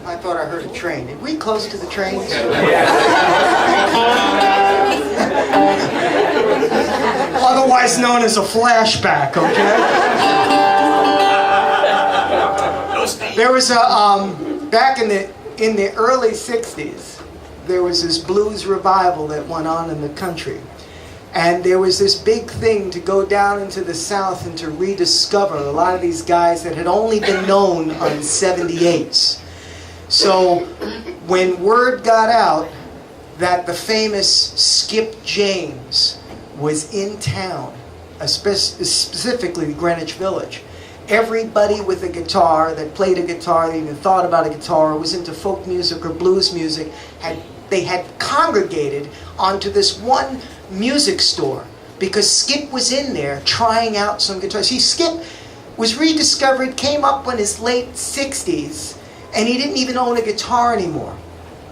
I thought I heard a train. Are we close to the trains? Otherwise known as a flashback, okay? There was a, back in the early 60s, there was this blues revival that went on in the country. And there was this big thing to go down into the South and to rediscover a lot of these guys that had only been known on 78s. So when word got out that the famous Skip James was in town, specifically Greenwich Village, everybody with a guitar that played a guitar, that even thought about a guitar, or was into folk music or blues music, they had congregated onto this one music store because Skip was in there trying out some guitars. See, Skip was rediscovered, came up in his late 60s, and he didn't even own a guitar anymore.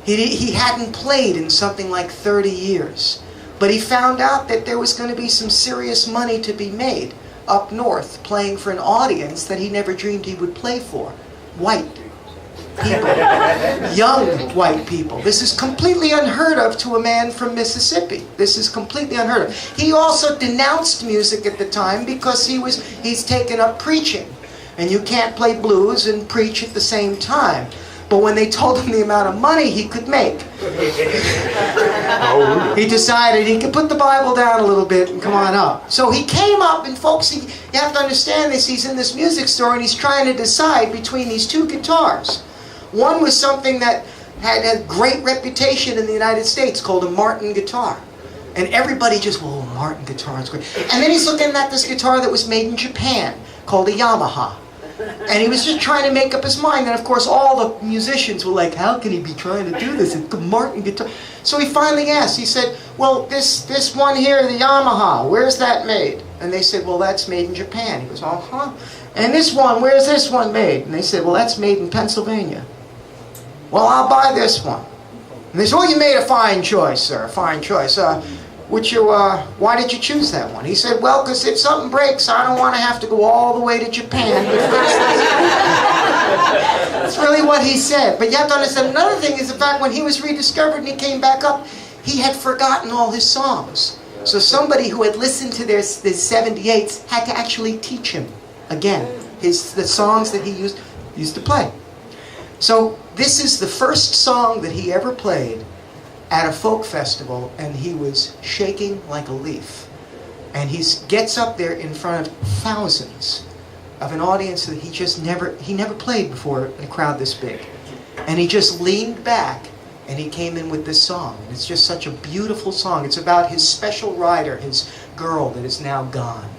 He hadn't played in something like 30 years. But he found out that there was going to be some serious money to be made up north, playing for an audience that he never dreamed he would play for. White people. Young white people. This is completely unheard of to a man from Mississippi. This is completely unheard of. He also denounced music at the time because he's taken up preaching. And you can't play blues and preach at the same time. But when they told him the amount of money he could make, he decided he could put the Bible down a little bit and come on up. So he came up, and folks, you have to understand this, he's in this music store and he's trying to decide between these two guitars. One was something that had a great reputation in the United States called a Martin guitar. And everybody just, whoa, Martin guitar is great. And then he's looking at this guitar that was made in Japan called a Yamaha. And he was just trying to make up his mind. And of course all the musicians were like, how can he be trying to do this? It's a Martin guitar. So he finally asked, he said, well, this one here, the Yamaha, where's that made? And they said, well, that's made in Japan. He goes, uh-huh. And this one, where's this one made? And they said, well, that's made in Pennsylvania. Well, I'll buy this one. And they said, well, you made a fine choice, sir, a fine choice. Why did you choose that one? He said, well, because if something breaks, I don't want to have to go all the way to Japan. That's really what he said. But you have to understand, another thing is the fact when he was rediscovered and he came back up, he had forgotten all his songs. So somebody who had listened to their 78s had to actually teach him again the songs that he used to play. So this is the first song that he ever played at a folk festival, and he was shaking like a leaf. And he gets up there in front of thousands of an audience that he never played before a crowd this big. And he just leaned back and he came in with this song. And it's just such a beautiful song. It's about his special rider, his girl that is now gone.